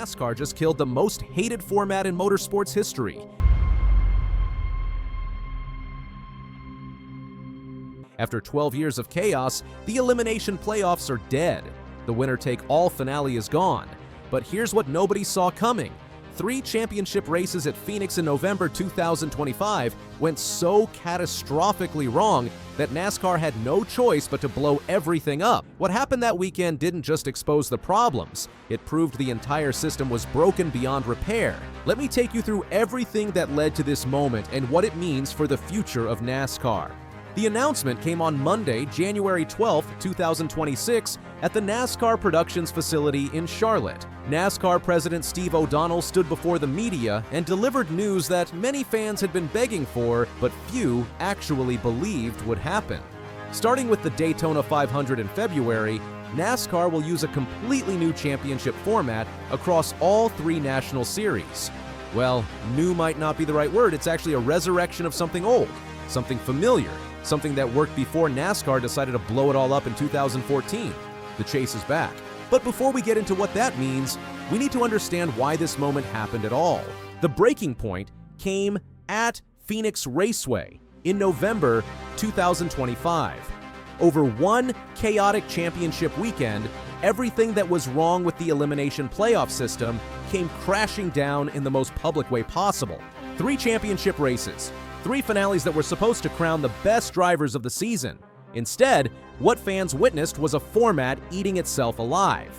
NASCAR just killed the most hated format in motorsports history. After 12 years of chaos, the elimination playoffs are dead. The winner-take-all finale is gone. But here's what nobody saw coming. 3 championship races at Phoenix in November 2025 went so catastrophically wrong that NASCAR had no choice but to blow everything up. What happened that weekend didn't just expose the problems, it proved the entire system was broken beyond repair. Let me take you through everything that led to this moment and what it means for the future of NASCAR. The announcement came on Monday, January 12, 2026, at the NASCAR Productions facility in Charlotte. NASCAR President Steve O'Donnell stood before the media and delivered news that many fans had been begging for, but few actually believed would happen. Starting with the Daytona 500 in February, NASCAR will use a completely new championship format across all 3 national series. Well, new might not be the right word, it's actually a resurrection of something old, something familiar, something that worked before NASCAR decided to blow it all up in 2014. The chase is back. But before we get into what that means, we need to understand why this moment happened at all. The breaking point came at Phoenix Raceway in November 2025. Over one chaotic championship weekend, everything that was wrong with the elimination playoff system came crashing down in the most public way possible. 3 championship races, 3 finales that were supposed to crown the best drivers of the season. Instead, what fans witnessed was a format eating itself alive.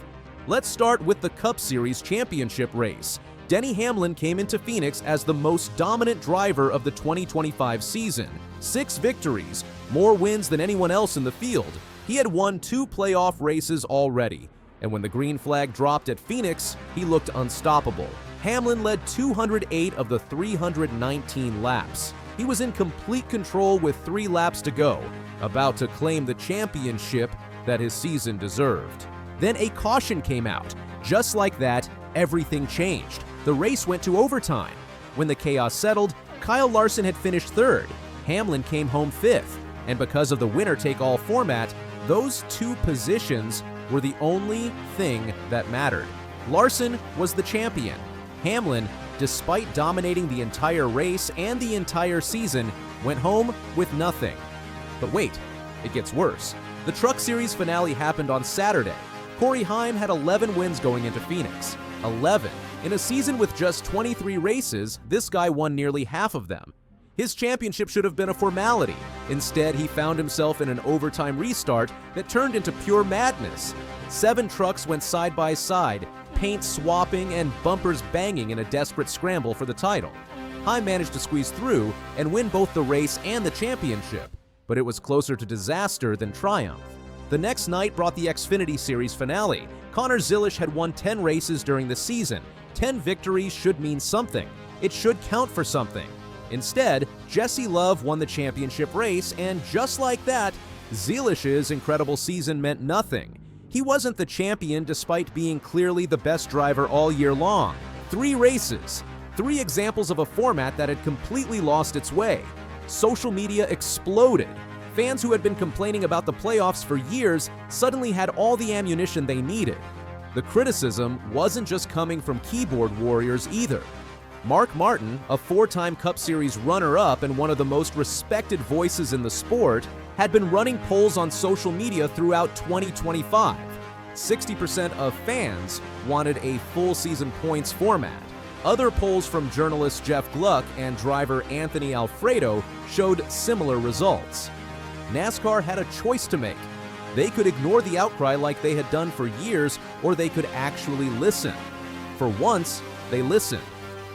Let's start with the Cup Series championship race. Denny Hamlin came into Phoenix as the most dominant driver of the 2025 season. 6 victories, more wins than anyone else in the field. He had won 2 playoff races already, and when the green flag dropped at Phoenix, he looked unstoppable. Hamlin led 208 of the 319 laps. He was in complete control with 3 laps to go, about to claim the championship that his season deserved. Then a caution came out. Just like that, everything changed. The race went to overtime. When the chaos settled, Kyle Larson had finished 3rd. Hamlin came home 5th. And because of the winner-take-all format, those 2 positions were the only thing that mattered. Larson was the champion. Hamlin, despite dominating the entire race and the entire season, went home with nothing. But wait, it gets worse. The Truck Series finale happened on Saturday. Corey Heim had 11 wins going into Phoenix. 11. In a season with just 23 races, this guy won nearly half of them. His championship should have been a formality. Instead, he found himself in an overtime restart that turned into pure madness. 7 trucks went side by side, paint swapping and bumpers banging in a desperate scramble for the title. Heim managed to squeeze through and win both the race and the championship, but it was closer to disaster than triumph. The next night brought the Xfinity Series finale. Connor Zilisch had won 10 races during the season. 10 victories should mean something. It should count for something. Instead, Jesse Love won the championship race, and just like that, Zilisch's incredible season meant nothing. He wasn't the champion despite being clearly the best driver all year long. 3 races, 3 examples of a format that had completely lost its way. Social media exploded. Fans who had been complaining about the playoffs for years suddenly had all the ammunition they needed. The criticism wasn't just coming from keyboard warriors either. Mark Martin, a 4-time Cup Series runner-up and one of the most respected voices in the sport, had been running polls on social media throughout 2025. 60% of fans wanted a full season points format. Other polls from journalist Jeff Gluck and driver Anthony Alfredo showed similar results. NASCAR had a choice to make. They could ignore the outcry like they had done for years, or they could actually listen. For once, they listened.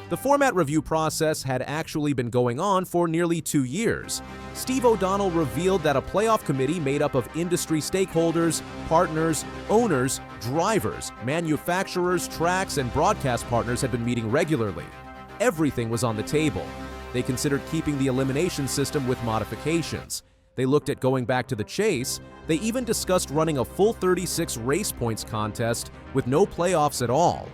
The format review process had actually been going on for nearly 2 years. Steve O'Donnell revealed that a playoff committee made up of industry stakeholders, partners, owners, drivers, manufacturers, tracks, and broadcast partners had been meeting regularly. Everything was on the table. They considered keeping the elimination system with modifications. They looked at going back to the chase. They even discussed running a full 36 race points contest with no playoffs at all.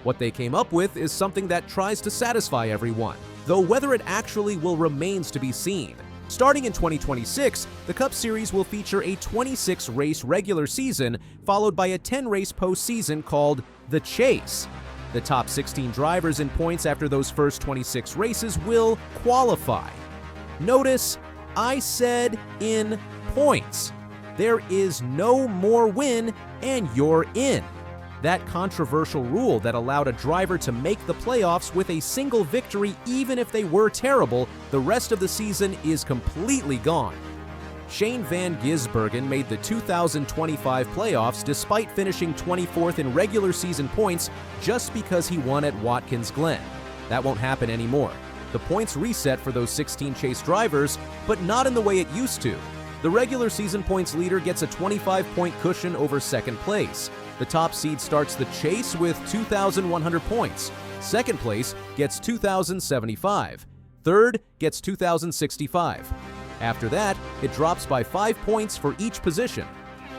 What they came up with is something that tries to satisfy everyone, though whether it actually will remains to be seen. Starting in 2026, the Cup Series will feature a 26-race regular season, followed by a 10-race postseason called The Chase. The top 16 drivers in points after those first 26 races will qualify. Notice, I said in points. There is no more win and you're in. That controversial rule that allowed a driver to make the playoffs with a single victory even if they were terrible the rest of the season is completely gone. Shane Van Gisbergen made the 2025 playoffs despite finishing 24th in regular season points just because he won at Watkins Glen. That won't happen anymore. The points reset for those 16 chase drivers, but not in the way it used to. The regular season points leader gets a 25-point cushion over second place. The top seed starts the chase with 2,100 points. Second place gets 2,075. Third gets 2,065. After that, it drops by 5 points for each position.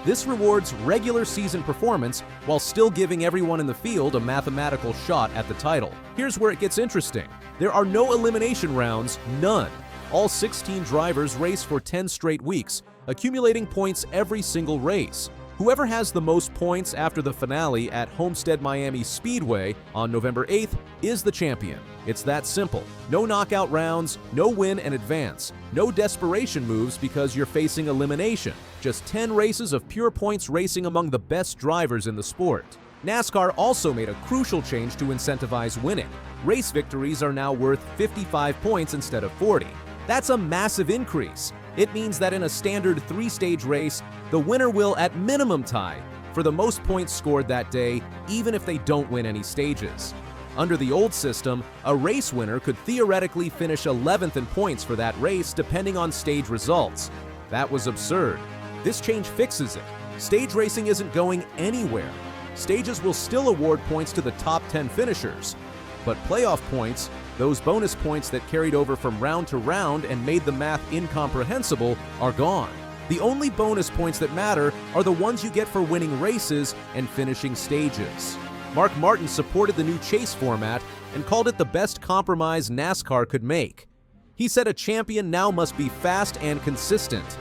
This rewards regular season performance while still giving everyone in the field a mathematical shot at the title. Here's where it gets interesting. There are no elimination rounds, none. All 16 drivers race for 10 straight weeks, accumulating points every single race. Whoever has the most points after the finale at Homestead Miami Speedway on November 8th is the champion. It's that simple. No knockout rounds, no win and advance, no desperation moves because you're facing elimination. Just 10 races of pure points racing among the best drivers in the sport. NASCAR also made a crucial change to incentivize winning. Race victories are now worth 55 points instead of 40. That's a massive increase. It means that in a standard 3-stage race, the winner will at minimum tie for the most points scored that day, even if they don't win any stages. Under the old system, a race winner could theoretically finish 11th in points for that race depending on stage results. That was absurd. This change fixes it. Stage racing isn't going anywhere. Stages will still award points to the top 10 finishers, but playoff points, those bonus points that carried over from round to round and made the math incomprehensible, are gone. The only bonus points that matter are the ones you get for winning races and finishing stages. Mark Martin supported the new chase format and called it the best compromise NASCAR could make. He said a champion now must be fast and consistent.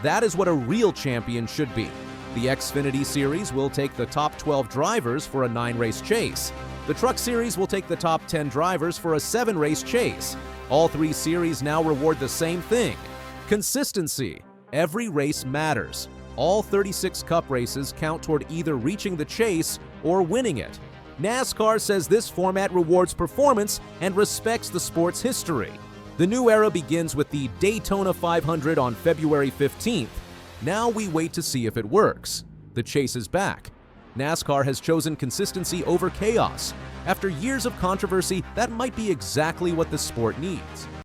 That is what a real champion should be. The Xfinity Series will take the top 12 drivers for a 9-race chase. The Truck Series will take the top 10 drivers for a 7-race chase. All 3 series now reward the same thing: consistency. Every race matters. All 36 Cup races count toward either reaching the chase or winning it. NASCAR says this format rewards performance and respects the sport's history. The new era begins with the Daytona 500 on February 15th. Now we wait to see if it works. The chase is back. NASCAR has chosen consistency over chaos. After years of controversy, that might be exactly what the sport needs.